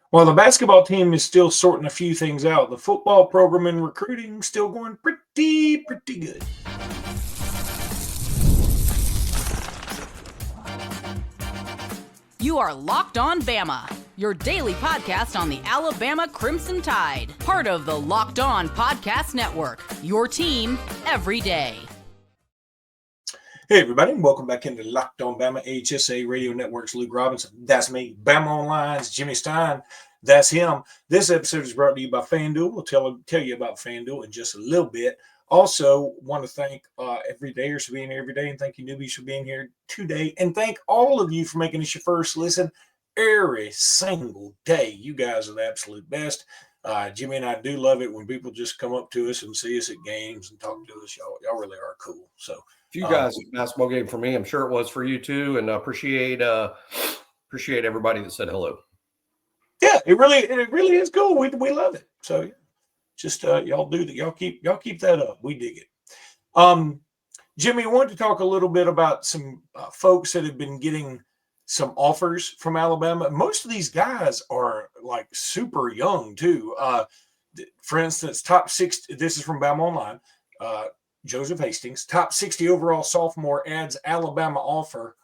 While the basketball team is still sorting a few things out, the football program and recruiting still going pretty good. You are Locked On Bama, your daily podcast on the Alabama Crimson Tide, part of the Locked On Podcast Network, your team every day. Hey, everybody, and welcome back into Locked On Bama, HSA Radio Network's Luke Robinson. That's me. Bama Online's Jimmy Stein. That's him. This episode is brought to you by FanDuel. We'll tell you about FanDuel in just a little bit. Also, want to thank everydayers for being here every day, and thank you newbies for being here today, and thank all of you for making this your first listen every single day. You guys are the absolute best. Jimmy and I do love it when people just come up to us and see us at games and talk to us. Y'all really are cool. So, few guys at basketball game for me. I'm sure it was for you too, and appreciate everybody that said hello. Yeah, it really is cool. We love it. So just y'all do that. Y'all keep that up. We dig it. Jimmy, I wanted to talk a little bit about some folks that have been getting some offers from Alabama. Most of these guys are like super young too. For instance, top 60. This is from Bama Online. Joseph Hastings, top 60 overall sophomore, adds Alabama offer,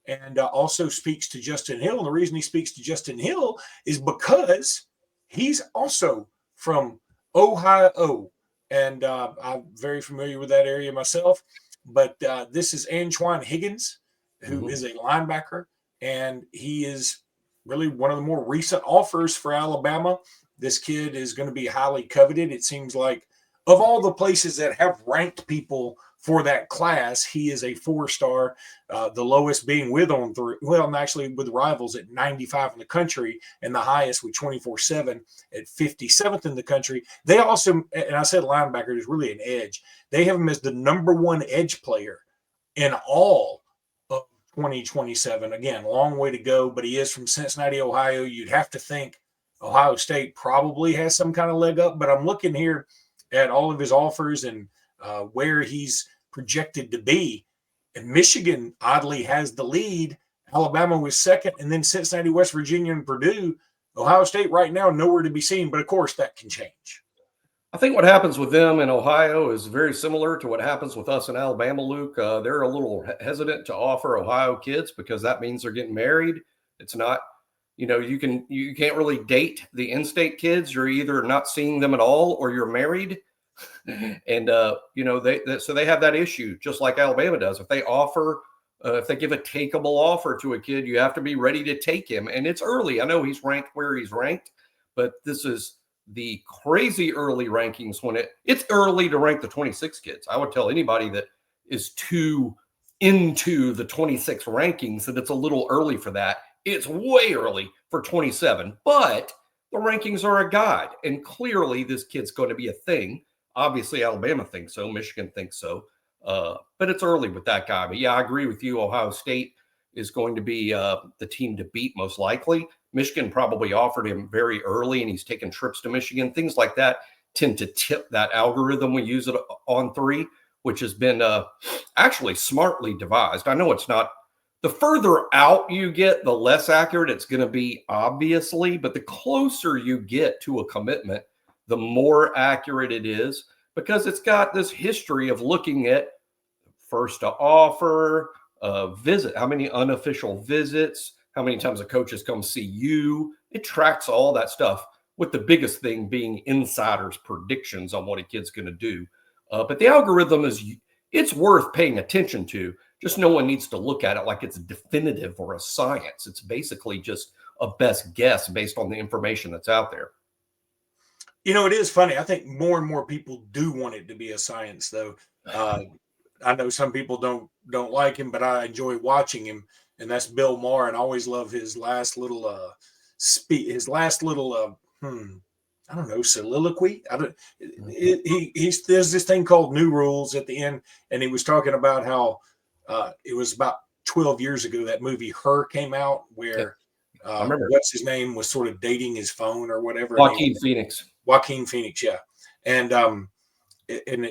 and also speaks to Justin Hill. And the reason he speaks to Justin Hill is because he's also from Ohio, and I'm very familiar with that area myself. But this is Antoine Higgins, who is a linebacker, and he is really one of the more recent offers for Alabama. This kid is going to be highly coveted. It seems like of all the places that have ranked people for that class, he is a 4-star, the lowest being with On3. Well, actually with rivals at 95 in the country, and the highest with 24/7 at 57th in the country. They also, and I said linebacker is really an edge. They have him as the number one edge player in all of 2027. Again, long way to go, but he is from Cincinnati, Ohio. You'd have to think Ohio State probably has some kind of leg up, but I'm looking here at all of his offers and where he's projected to be. And Michigan, oddly, has the lead. Alabama was second, and then Cincinnati, West Virginia, and Purdue. Ohio State right now, nowhere to be seen, but of course that can change. I think what happens with them in Ohio is very similar to what happens with us in Alabama, Luke. They're a little hesitant to offer Ohio kids because that means they're getting married. It's not, you can't really date the in-state kids. You're either not seeing them at all or you're married. And, so they have that issue just like Alabama does. If they offer, if they give a takeable offer to a kid, you have to be ready to take him. And it's early. I know he's ranked where he's ranked, but this is the crazy early rankings when it's early to rank the 26 kids. I would tell anybody that is too into the 26 rankings that it's a little early for that. It's way early for 27, but the rankings are a guide. And clearly this kid's going to be a thing. Obviously, Alabama thinks so. Michigan thinks so. But it's early with that guy. But yeah, I agree with you. Ohio State is going to be the team to beat most likely. Michigan probably offered him very early, and he's taken trips to Michigan. Things like that tend to tip that algorithm we use it on 3, which has been actually smartly devised. I know it's not. The further out you get, the less accurate it's going to be, obviously. But the closer you get to a commitment, the more accurate it is, because it's got this history of looking at first to offer, visit, how many unofficial visits, how many times a coach has come see you. It tracks all that stuff, with the biggest thing being insiders' predictions on what a kid's going to do. But the algorithm it's worth paying attention to. Just no one needs to look at it like it's definitive or a science. It's basically just a best guess based on the information that's out there. It is funny. I think more and more people do want it to be a science, though. I know some people don't like him, but I enjoy watching him, and that's Bill Maher. And I always love his last little I don't know, soliloquy. There's this thing called New Rules at the end, and he was talking about how it was about 12 years ago that movie Her came out, where what's his name was sort of dating his phone or whatever. Joaquin Phoenix, yeah. And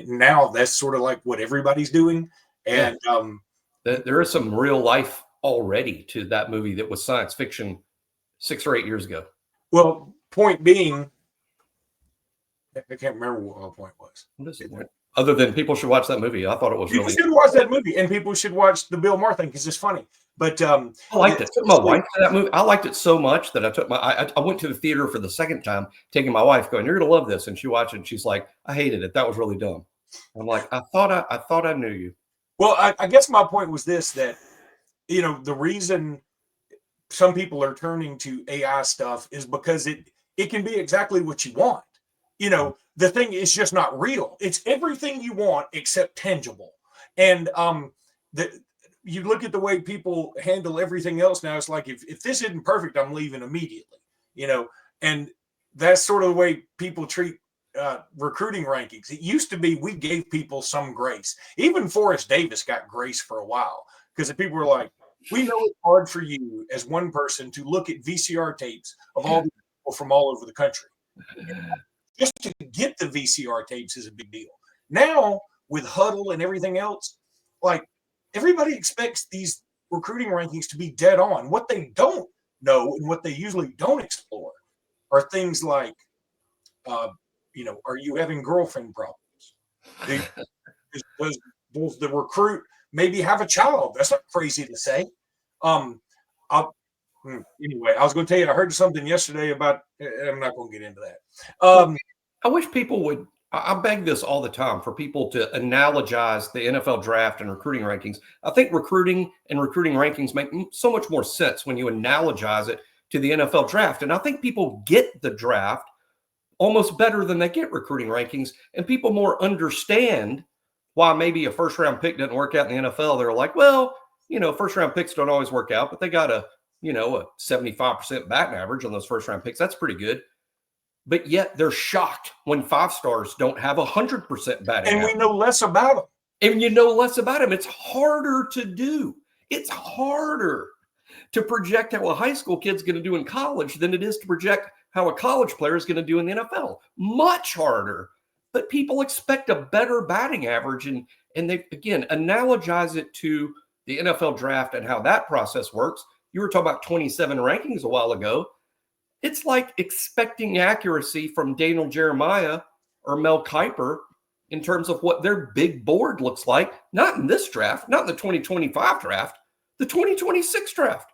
now that's sort of like what everybody's doing. And there is some real life already to that movie that was science fiction 6 or 8 years ago. Well, point being, I can't remember what my point was. What is it? Other than people should watch that movie. I thought it was People really. should watch that movie, and people should watch the Bill Maher thing because it's funny. But I liked it. I took my wife to that movie. I liked it so much that I took I went to the theater for the second time, taking my wife, going, "You're gonna love this." And she watched it, and she's like, "I hated it. That was really dumb." I'm like, I thought I knew you. Well, I guess my point was this: that the reason some people are turning to AI stuff is because it can be exactly what you want. The thing is just not real. It's everything you want except tangible. And you look at the way people handle everything else now. It's like if this isn't perfect, I'm leaving immediately. And that's sort of the way people treat recruiting rankings. It used to be we gave people some grace. Even Forrest Davis got grace for a while because people were like, we know it's hard for you as one person to look at VCR tapes of all the people from all over the country. Just to get the VCR tapes is a big deal. Now, with Huddle and everything else, like everybody expects these recruiting rankings to be dead on. What they don't know and what they usually don't explore are things like, are you having girlfriend problems? Does the recruit maybe have a child? That's not crazy to say. Anyway, I was going to tell you, I heard something yesterday about, I'm not going to get into that. I wish people would, I beg this all the time for people to analogize the NFL draft and recruiting rankings. I think recruiting and recruiting rankings make so much more sense when you analogize it to the NFL draft. And I think people get the draft almost better than they get recruiting rankings, and people more understand why maybe a first round pick doesn't work out in the NFL. They're like, well, first round picks don't always work out, but they got a 75% batting average on those first round picks. That's pretty good. But yet they're shocked when 5 stars don't have 100% batting and average. We know less about them. And you know less about them. It's harder to do. It's harder to project how a high school kid's going to do in college than it is to project how a college player is going to do in the NFL. Much harder. But people expect a better batting average. And they, again, analogize it to the NFL draft and how that process works. You were talking about 27 rankings a while ago. It's like expecting accuracy from Daniel Jeremiah or Mel Kiper in terms of what their big board looks like. Not in this draft, not in the 2025 draft, the 2026 draft.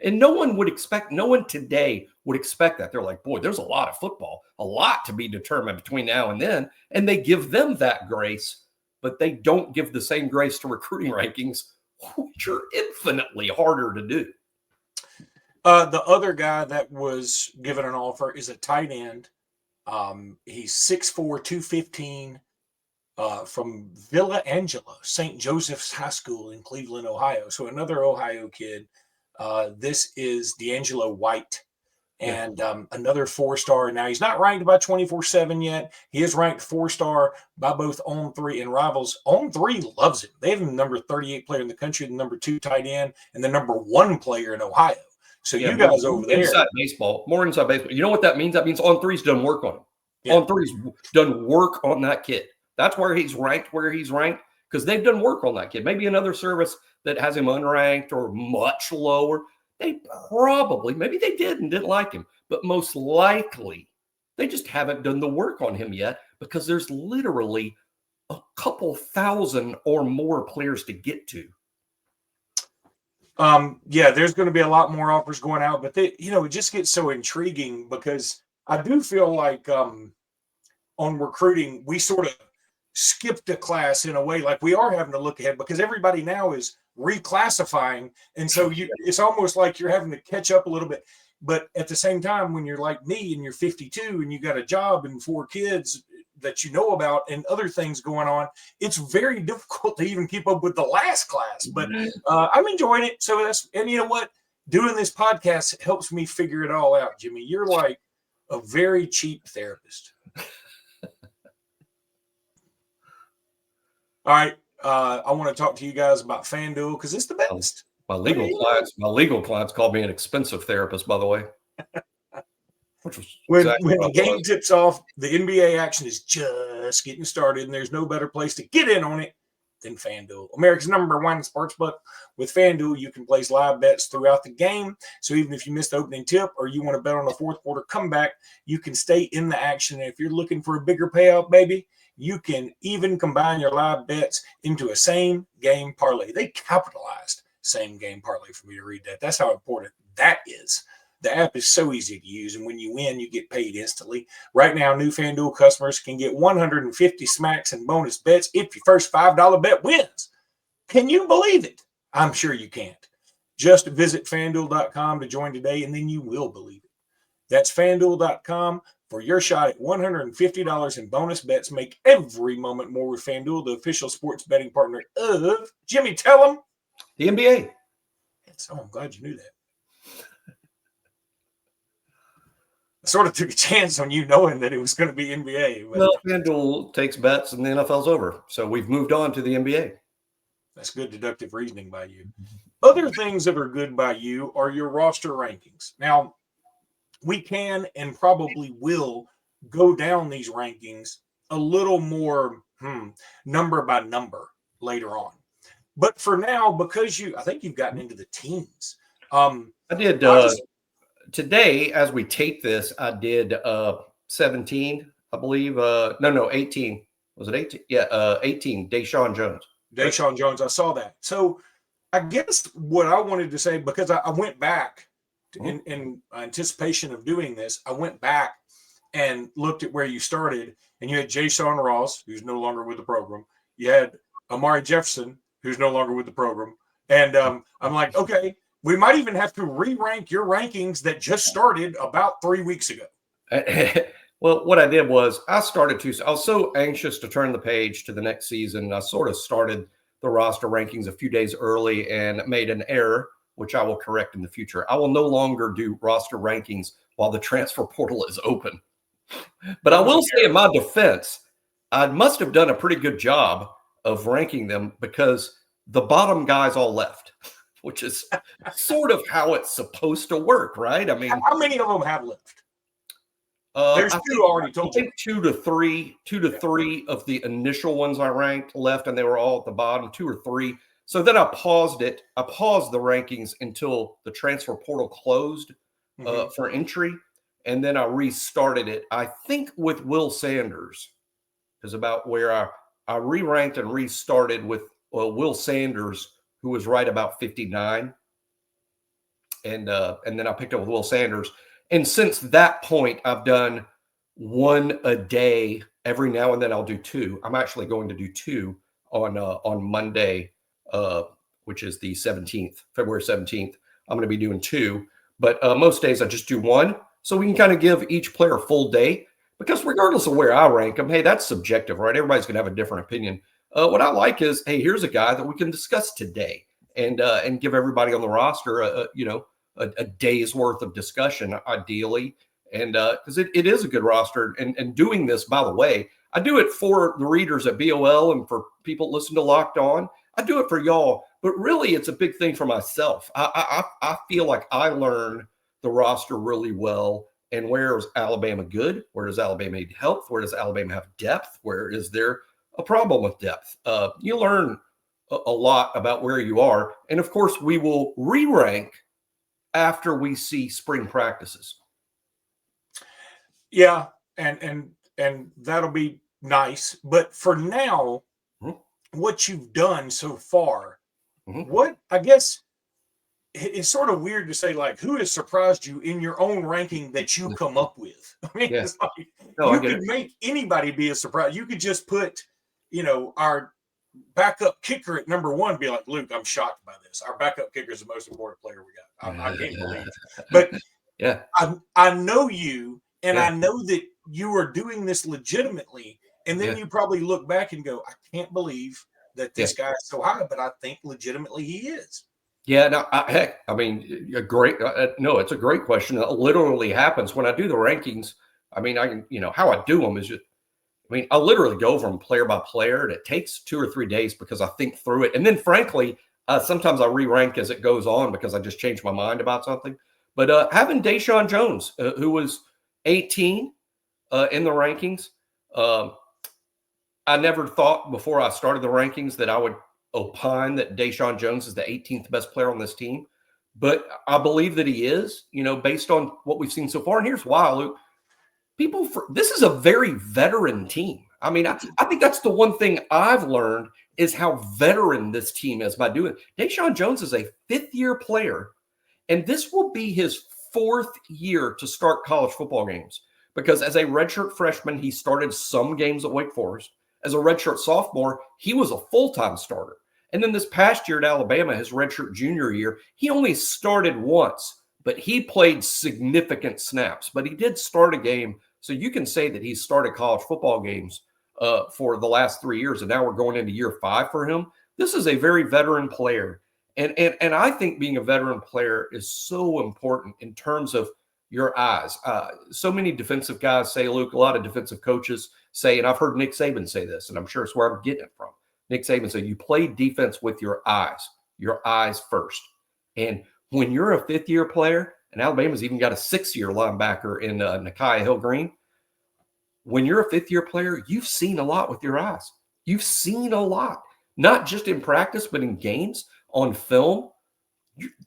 And no one today would expect that. They're like, boy, there's a lot of football, a lot to be determined between now and then. And they give them that grace, but they don't give the same grace to recruiting rankings, which are infinitely harder to do. The other guy that was given an offer is a tight end. He's 6'4", 215 from Villa Angela, St. Joseph's High School in Cleveland, Ohio. So another Ohio kid. This is D'Angelo White, and another 4-star. Now, he's not ranked by 24/7 yet. He is ranked 4-star by both On3 and Rivals. On3 loves him. They have him number 38 player in the country, the number 2 tight end, and the number 1 player in Ohio. So you guys over there. More inside baseball. You know what that means? That means On3's done work on him. Yeah. On3's done work on that kid. That's where he's ranked because they've done work on that kid. Maybe another service that has him unranked or much lower, they probably, maybe they did and didn't like him, but most likely they just haven't done the work on him yet because there's literally a couple thousand or more players to get to. There's going to be a lot more offers going out, but it just gets so intriguing because I do feel like on recruiting, we sort of skipped a class in a way, like we are having to look ahead because everybody now is reclassifying. And so it's almost like you're having to catch up a little bit. But at the same time, when you're like me and you're 52 and you got a job and 4 kids that you know about and other things going on, it's very difficult to even keep up with the last class. But I'm enjoying it. So and you know what? Doing this podcast helps me figure it all out, Jimmy. You're like a very cheap therapist. All right. I want to talk to you guys about FanDuel because it's the best. My legal clients called me an expensive therapist, by the way. When the game tips off, the NBA action is just getting started, and there's no better place to get in on it than FanDuel, America's #1 sportsbook. With FanDuel, you can place live bets throughout the game. So even if you missed the opening tip or you want to bet on a fourth quarter comeback, you can stay in the action. And if you're looking for a bigger payout, baby, you can even combine your live bets into a same game parlay. They capitalized same game parlay for me to read that. That's how important that is. The app is so easy to use, and when you win, you get paid instantly. Right now, new FanDuel customers can get 150 smacks and bonus bets if your first $5 bet wins. Can you believe it? I'm sure you can't. Just visit FanDuel.com to join today, and then you will believe it. That's FanDuel.com for your shot at $150 in bonus bets. Make every moment more with FanDuel, the official sports betting partner of Jimmy. Tell them The NBA. So I'm glad you knew that. I sort of took a chance on you knowing that it was going to be NBA. But Well, FanDuel takes bets and the NFL's over. So we've moved on to the NBA. that's good deductive reasoning by you. Other things that are good by you are your roster rankings. Now, we can and probably will go down these rankings a little more number by number later on. But for now, because I think you've gotten into the teams. I did today, as we tape this, I did 17, I believe. No, 18. Was it 18? Yeah, 18. Daeshun Jones. Daeshun Jones, I saw that. So I guess what I wanted to say, because I went back in anticipation of doing this, I went back and looked at where you started, and you had Jason Ross, who's no longer with the program. You had Amari Jefferson, who's no longer with the program. And I'm like, okay, we might even have to re-rank your rankings that just started about 3 weeks ago. Well, what I did was I was so anxious to turn the page to the next season. I sort of started the roster rankings a few days early and made an error, which I will correct in the future. I will no longer do roster rankings while the transfer portal is open. But I will say in my defense, I must have done a pretty good job of ranking them because the bottom guys all left, which is sort of how it's supposed to work, right? I mean, how many of them have left? There's two already told you. I think two to three of the initial ones I ranked left, and they were all at the bottom, 2 or 3. So then I paused it. I paused the rankings until the transfer portal closed for entry, and then I restarted it. I think with Will Sanders is about where I re-ranked and restarted with Will Sanders, who was right about 59. And then I picked up with Will Sanders. And since that point, I've done one a day. Every now and then I'll do 2. I'm actually going to do 2 on Monday, which is the 17th, February 17th. I'm going to be doing 2. But most days I just do 1. So we can kind of give each player a full day. Because regardless of where I rank them, hey, that's subjective, right? Everybody's going to have a different opinion. What I like is, hey, here's a guy that we can discuss today and give everybody on the roster, a day's worth of discussion, ideally. And because it is a good roster. And doing this, by the way, I do it for the readers at BOL and for people that listen to Locked On. I do it for y'all, but really it's a big thing for myself. I feel like I learn the roster really well. And where is Alabama good? Where does Alabama need help? Where does Alabama have depth? Where is there a problem with depth? You learn a lot about where you are. And of course, we will re-rank after we see spring practices. Yeah, and that'll be nice. But for now, what you've done so far, what I guess it's sort of weird to say, like, who has surprised you in your own ranking that you come up with? I mean, it's like you could make anybody be a surprise. You could just put, our backup kicker at number 1, be like, Luke, I'm shocked by this. Our backup kicker is the most important player we got. I can't believe it. But yeah, I know you, and I know that you are doing this legitimately. And then you probably look back and go, I can't believe that this guy is so high, but I think legitimately he is. Yeah, no, heck, I mean, it's a great question. It literally happens when I do the rankings. I mean, I can, how I do them is just, I literally go over them player by player, and it takes 2 or 3 days because I think through it. And then frankly, sometimes I re-rank as it goes on because I just change my mind about something. But having Daeshun Jones, who was 18 in the rankings, I never thought before I started the rankings that I would opine that Daeshun Jones is the 18th best player on this team. But I believe that he is, based on what we've seen so far. And here's why, Luke. This is a very veteran team. I mean, I think that's the one thing I've learned is how veteran this team is by doing it. Daeshun Jones is a fifth-year player, and this will be his fourth year to start college football games because as a redshirt freshman, he started some games at Wake Forest. As a redshirt sophomore, he was a full-time starter. And then this past year at Alabama, his redshirt junior year, he only started once, but he played significant snaps. But he did start a game, so you can say that he's started college football games for the last 3 years, and now we're going into year 5 for him. This is a very veteran player. And I think being a veteran player is so important in terms of your eyes. So many defensive guys say, Luke, a lot of defensive coaches say, and I've heard Nick Saban say this, and I'm sure it's where I'm getting it from. Nick Saban said, you play defense with your eyes first. And when you're a fifth-year player, and Alabama's even got a 6-year linebacker in Nakia Hill-Green, when you're a fifth-year player, you've seen a lot with your eyes. You've seen a lot, not just in practice, but in games, on film.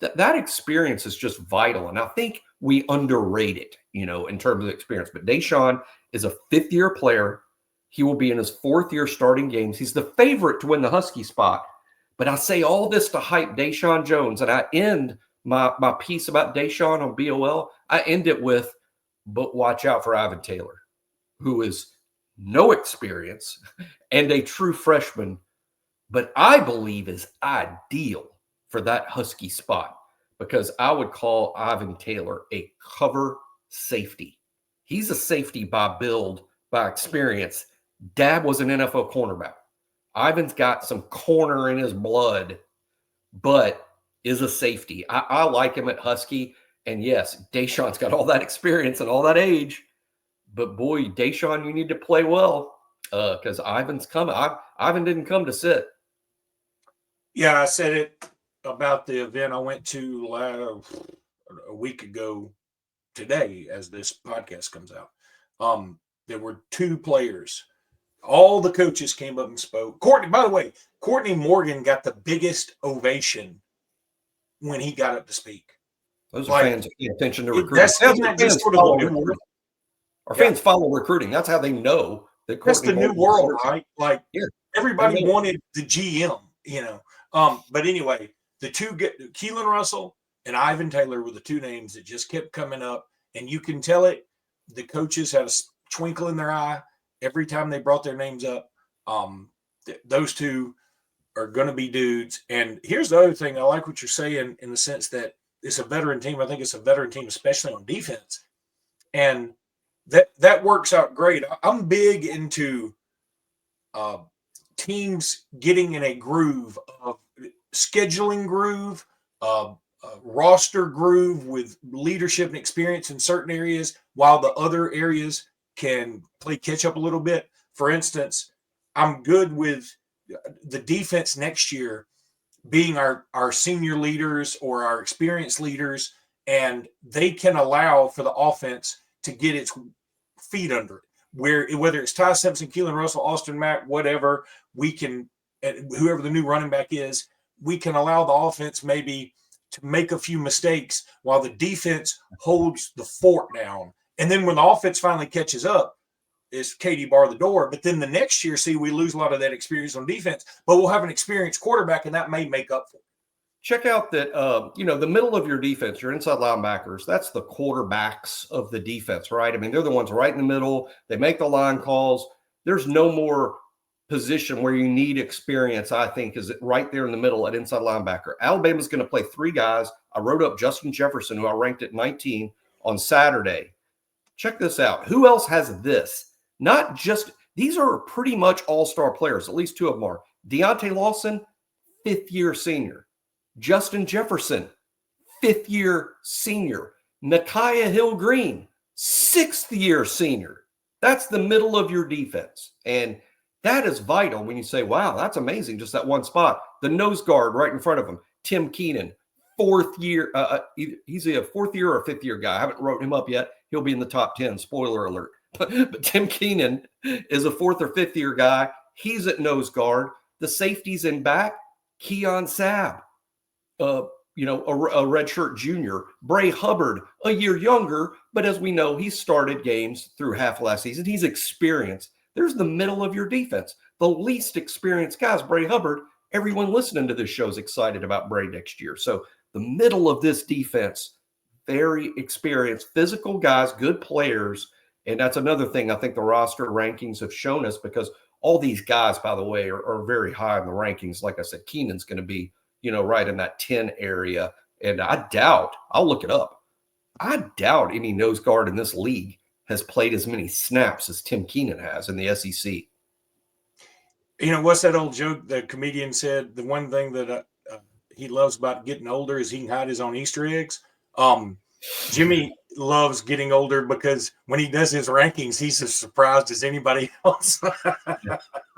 That experience is just vital. And I think we underrate it, in terms of experience. But Daeshun is a fifth-year player. He will be in his 4th year starting games. He's the favorite to win the Husky spot. But I say all this to hype Daeshun Jones, and I end my piece about Daeshun on BOL. I end it with, but watch out for Ivan Taylor, who is no experience and a true freshman, but I believe is ideal for that Husky spot because I would call Ivan Taylor a cover safety. He's a safety by build, by experience. Dad was an NFL cornerback. Ivan's got some corner in his blood, but is a safety. I like him at Husky. And yes, Daeshun's got all that experience and all that age. But boy, Daeshun, you need to play well because Ivan's coming. Ivan didn't come to sit. Yeah, I said it about the event I went to a week ago today as this podcast comes out. There were 2 players. All the coaches came up and spoke. By the way, Courtney Morgan got the biggest ovation when he got up to speak. Those are fans that pay attention to recruiting. Our fans follow recruiting. That's how they know that that's the new world, right? Like everybody wanted the GM, But anyway, the 2 Keelan Russell and Ivan Taylor were the 2 names that just kept coming up, and you can tell it. The coaches had a twinkle in their eye every time they brought their names up. Those 2 are going to be dudes. And here's the other thing. I like what you're saying in the sense that it's a veteran team. I think it's a veteran team, especially on defense. And that works out great. I'm big into teams getting in a groove of scheduling groove, roster groove with leadership and experience in certain areas, while the other areas can play catch up a little bit. For instance, I'm good with the defense next year being our senior leaders or our experienced leaders, and they can allow for the offense to get its feet under it. Whether it's Ty Simpson, Keelan Russell, Austin Mack, whatever, we can, whoever the new running back is, we can allow the offense maybe to make a few mistakes while the defense holds the fort down. And then when the offense finally catches up, it's Katie bar the door. But then the next year, we lose a lot of that experience on defense, but we'll have an experienced quarterback, and that may make up for it. Check out that, the middle of your defense, your inside linebackers, that's the quarterbacks of the defense, right? I mean, they're the ones right in the middle. They make the line calls. There's no more position where you need experience, I think, is right there in the middle at inside linebacker. Alabama's going to play 3 guys. I wrote up Justin Jefferson, who I ranked at 19 on Saturday. Check this out. Who else has this? Not just – these are pretty much all-star players. At least 2 of them are. Deontay Lawson, 5th-year senior. Justin Jefferson, 5th-year senior. Nakia Hill-Green, 6th-year senior. That's the middle of your defense. And that is vital when you say, wow, that's amazing, just that one spot. The nose guard right in front of him, Tim Keenan, 4th year. He's a 4th year or 5th year guy. I haven't wrote him up yet. He'll be in the top 10, spoiler alert. But Tim Keenan is a 4th or 5th year guy. He's at nose guard. The safeties in back, Keon Sabb, a redshirt junior. Bray Hubbard, a year younger, but as we know, he started games through half last season. He's experienced. There's the middle of your defense. The least experienced guys, Bray Hubbard. Everyone listening to this show is excited about Bray next year. So the middle of this defense, very experienced, physical guys, good players. And that's another thing I think the roster rankings have shown us, because all these guys, by the way, are very high in the rankings. Like I said, Keenan's going to be, right in that 10 area. And I'll look it up. I doubt any nose guard in this league has played as many snaps as Tim Keenan has in the SEC. What's that old joke the comedian said? The one thing that he loves about getting older is he can hide his own Easter eggs. Jimmy loves getting older because when he does his rankings, he's as surprised as anybody else.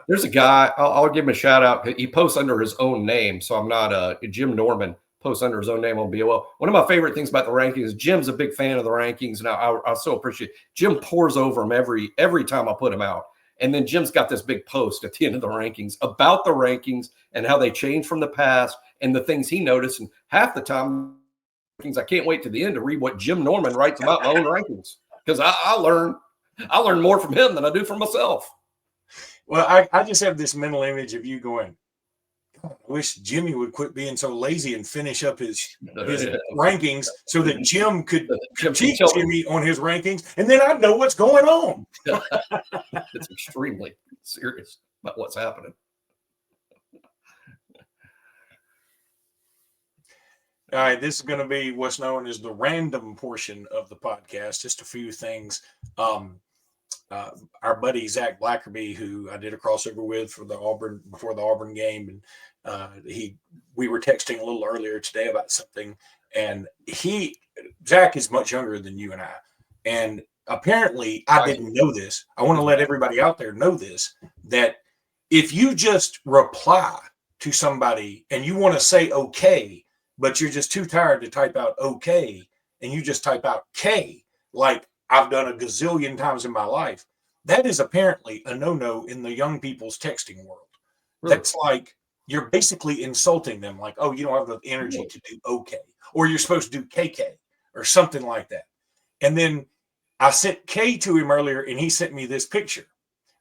There's a guy, I'll give him a shout out. He posts under his own name. So I'm not Jim Norman posts under his own name on BOL. One of my favorite things about the rankings is Jim's a big fan of the rankings. And I so appreciate Jim pours over them every time I put them out. And then Jim's got this big post at the end of the rankings about the rankings and how they change from the past and the things he noticed. And half the time, I can't wait to the end to read what Jim Norman writes about my own rankings, because I learn more from him than I do from myself. Well, I just have this mental image of you going, I wish Jimmy would quit being so lazy and finish up his rankings so that Jim could critique Jimmy on his rankings, and then I'd know what's going on. It's extremely serious about what's happening. All right, this is going to be what's known as the random portion of the podcast. Just a few things. Our buddy Zach Blackerby, who I did a crossover with before the Auburn game, and we were texting a little earlier today about something, and Zach is much younger than you and I, and apparently I didn't know this. I want to let everybody out there know this, that if you just reply to somebody and you want to say okay, but you're just too tired to type out okay, and you just type out K, like I've done a gazillion times in my life, that is apparently a no-no in the young people's texting world. Really? That's like you're basically insulting them, like, oh, you don't have the energy to do okay, or you're supposed to do KK or something like that. And then I sent K to him earlier, and he sent me this picture,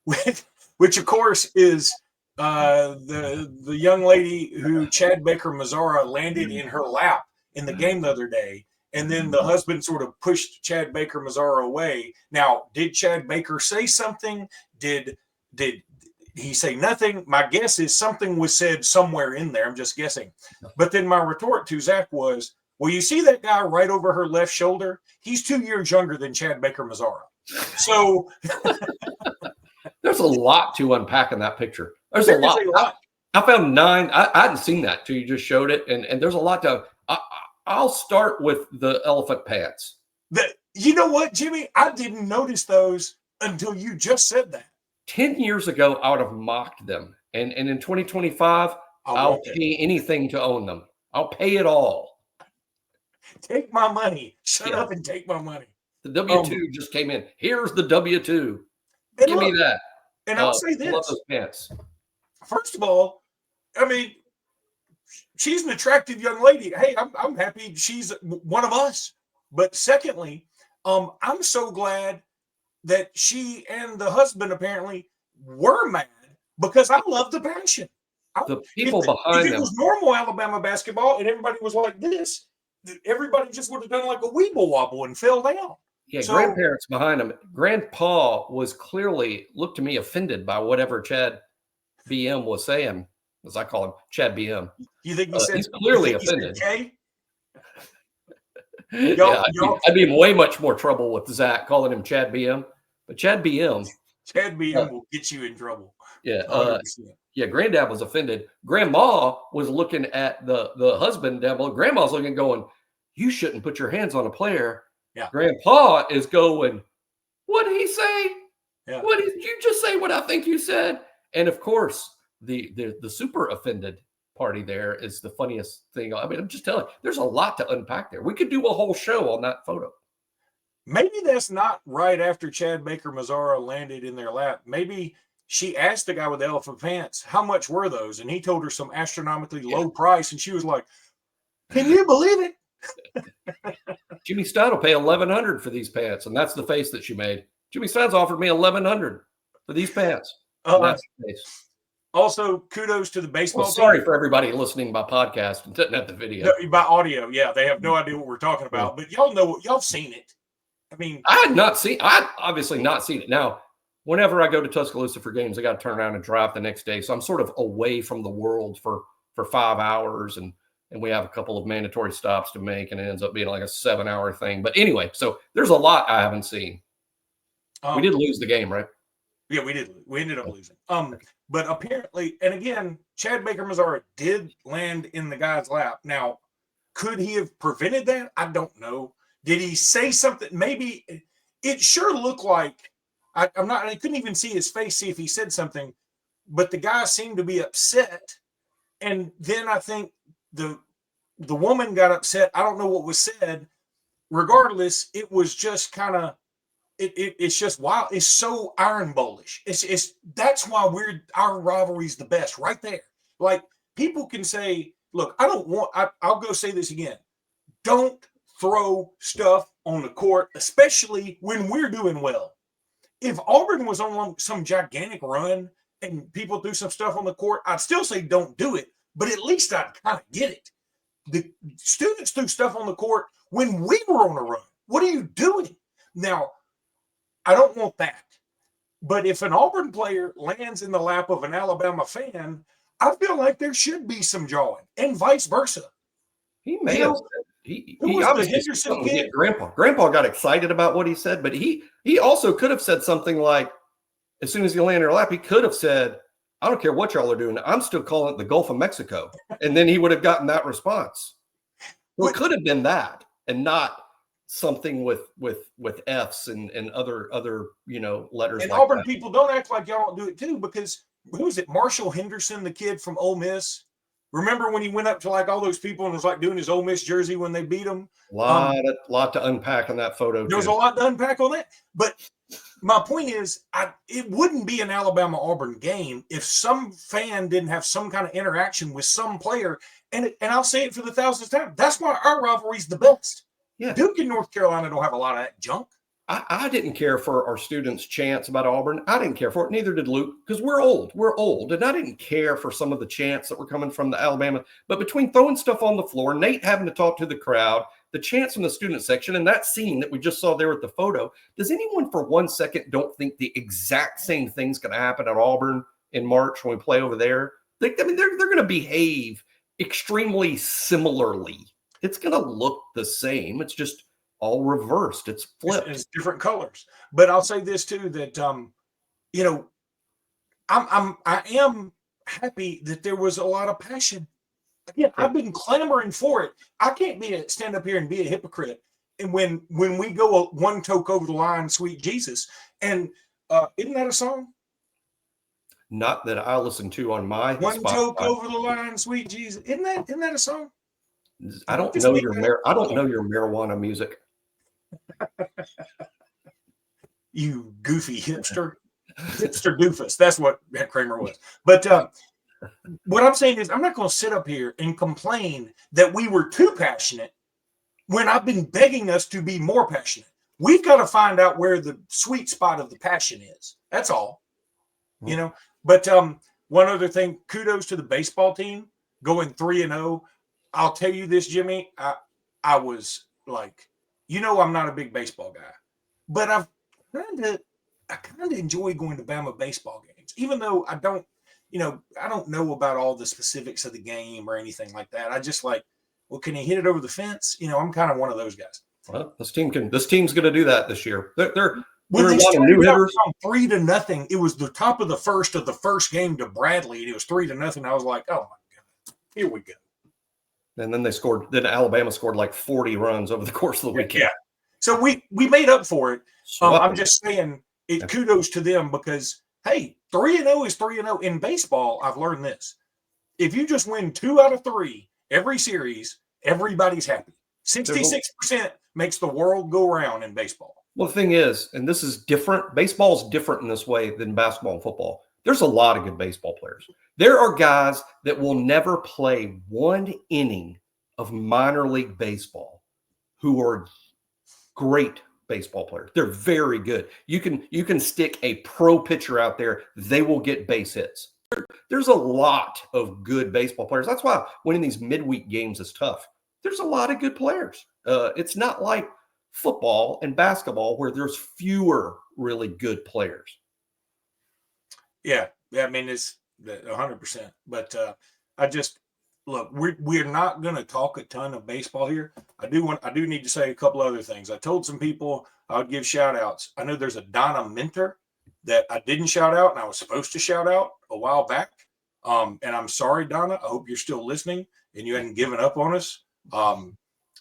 which of course is the young lady who Chad Baker Mazara landed in her lap in the game the other day. And then the husband sort of pushed Chad Baker Mazara away. Now, did Chad Baker say something? Did he say nothing? My guess is something was said somewhere in there. I'm just guessing. But then my retort to Zach was, well, you see that guy right over her left shoulder? He's 2 years younger than Chad Baker Mazara. So there's a lot to unpack in that picture. There's a lot. I found 9. I hadn't seen that till you just showed it. And there's a lot to I'll start with the elephant pants. You know what, Jimmy? I didn't notice those until you just said that. 10 years ago, I would have mocked them. And in 2025, I'll pay anything to own them. I'll pay it all. Take my money. Shut up and take my money. The W-2 just came in. Here's the W-2. Give me that. And I'll say this. I love those pants. First of all, I mean, she's an attractive young lady. Hey, I'm happy she's one of us. But secondly, I'm so glad that she and the husband apparently were mad, because I love the passion. The people behind them. If it was normal Alabama basketball and everybody was like this, everybody just would have done like a weeble wobble and fell down. Yeah, so, grandparents behind him. Grandpa was clearly, looked to me, offended by whatever Chad BM was saying, as I call him, Chad BM. You think he said he's clearly offended? I'd be in way much more trouble with Zach calling him Chad BM. But Chad BM will get you in trouble. Yeah, Granddad was offended. Grandma was looking at the husband down below. Grandma's looking, going, "You shouldn't put your hands on a player." Yeah. Grandpa is going, "What did he say? Yeah. What did you just say? What I think you said?" And of course, the super offended party there is the funniest thing. I mean, I'm just telling you, there's a lot to unpack there. We could do a whole show on that photo. Maybe that's not right after Chad Baker Mazara landed in their lap. Maybe she asked the guy with the elephant pants, how much were those? And he told her some astronomically low price. And she was like, can you believe it? Jimmy Stein will pay $1,100 for these pants. And that's the face that she made. Jimmy Stein's offered me $1,100 for these pants. And that's the face. Also, kudos to the baseball team. Sorry for everybody listening by podcast and didn't have the video. No, by audio, yeah. They have no idea what we're talking about. But y'all know, y'all seen it. I mean, I'd obviously not seen it. Now, whenever I go to Tuscaloosa for games, I got to turn around and drive the next day. So I'm sort of away from the world for 5 hours. And we have a couple of mandatory stops to make. And it ends up being like a 7-hour thing. But anyway, so there's a lot I haven't seen. We did lose the game, right? Yeah, we did. We ended up losing. But apparently, and again, Chad Baker Mazara did land in the guy's lap. Now, could he have prevented that? I don't know. Did he say something? Maybe it sure looked like I couldn't even see his face, see if he said something, but the guy seemed to be upset. And then I think the woman got upset. I don't know what was said. Regardless, it was just kind of it's just wild. It's so Iron Bowl-ish. That's why our rivalry's the best right there. Like, people can say, look, I'll go say this again. Don't throw stuff on the court, especially when we're doing well. If Auburn was on some gigantic run and people threw some stuff on the court, I'd still say don't do it, but at least I'd kind of get it. The students threw stuff on the court when we were on a run. What are you doing? Now, I don't want that. But if an Auburn player lands in the lap of an Alabama fan, I feel like there should be some jawing, and vice versa. He may have said, he obviously hit Grandpa. Grandpa got excited about what he said, but he also could have said something like, as soon as he landed in her lap, he could have said, I don't care what y'all are doing. I'm still calling it the Gulf of Mexico. And then he would have gotten that response. Well, it could have been that and not something with F's and other letters. And like Auburn that. people, don't act like y'all don't do it too, because who is it? Marshall Henderson, the kid from Ole Miss. Remember when he went up to like all those people and was like doing his Ole Miss jersey when they beat him? Lot to unpack in that photo. There's a lot to unpack on that. But my point is, it wouldn't be an Alabama-Auburn game if some fan didn't have some kind of interaction with some player. And I'll say it for the 1,000th time. That's why our rivalry's the best. Yeah. Duke and North Carolina don't have a lot of that junk. I didn't care for our students' chants about Auburn. I didn't care for it. Neither did Luke, because we're old. We're old. And I didn't care for some of the chants that were coming from the Alabama. But between throwing stuff on the floor, Nate having to talk to the crowd, the chants from the student section, and that scene that we just saw there with the photo, does anyone for 1 second don't think the exact same thing's going to happen at Auburn in March when we play over there? They're going to behave extremely similarly. It's going to look the same. It's just all reversed. It's flipped. It's different colors. But I'll say this too, that I am happy that there was a lot of passion. Again, I've been clamoring for it. I can't stand up here and be a hypocrite. And when we go one toke over the line, sweet Jesus. And isn't that a song? Not that I listen to on my one Spotify. Toke over the line, sweet Jesus. Isn't that a song? I don't know your marijuana music. You goofy hipster doofus. That's what Kramer was. But what I'm saying is, I'm not going to sit up here and complain that we were too passionate when I've been begging us to be more passionate. We've got to find out where the sweet spot of the passion is. That's all. But one other thing, kudos to the baseball team going 3-0. I'll tell you this, Jimmy. I was like, I'm not a big baseball guy, but I kind of enjoy going to Bama baseball games, even though I don't know about all the specifics of the game or anything like that. I just like, well, can he hit it over the fence? I'm kind of one of those guys. Well, this team's going to do that this year. They're when they a lot of new hitters. 3-0, it was the top of the first game to Bradley, and it was 3-0. I was like, oh my God, here we go. And then then Alabama scored like 40 runs over the course of the weekend. Yeah. So we made up for it. I'm just saying kudos to them because, hey, 3-0 is 3-0. In baseball, I've learned this. If you just win 2 out of 3 every series, everybody's happy. 66% makes the world go round in baseball. Well, the thing is, and this is different, baseball is different in this way than basketball and football. There's a lot of good baseball players. There are guys that will never play one inning of minor league baseball who are great baseball players. They're very good. You can stick a pro pitcher out there, they will get base hits. There's a lot of good baseball players. That's why winning these midweek games is tough. There's a lot of good players. It's not like football and basketball where there's fewer really good players. Yeah. I mean, it's 100%. But I just look. We're not going to talk a ton of baseball here. I do need to say a couple other things. I told some people I would give shout outs. I know there's a Donna Minter that I didn't shout out, and I was supposed to shout out a while back. And I'm sorry, Donna. I hope you're still listening and you hadn't given up on us.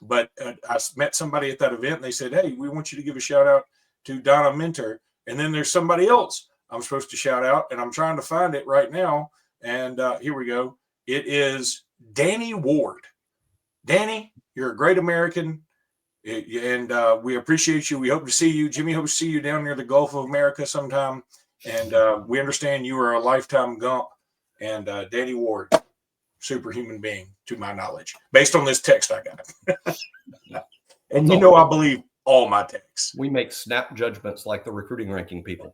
But I met somebody at that event, and they said, "Hey, we want you to give a shout out to Donna Minter." And then there's somebody else I'm supposed to shout out, and I'm trying to find it right now. And here we go. It is Danny Ward. Danny, you're a great American, and we appreciate you. We hope to see you. Jimmy hopes to see you down near the Gulf of America sometime. And we understand you are a lifetime Gump. And Danny Ward, superhuman being, to my knowledge, based on this text I got. And you know I believe all my texts. We make snap judgments like the recruiting ranking people.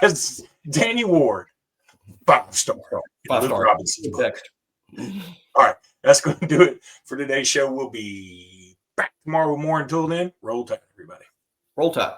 That's Danny Ward, 5-star. 5-star. All right, that's going to do it for today's show. We'll be back tomorrow with more. Until then, roll tide, everybody. Roll tide.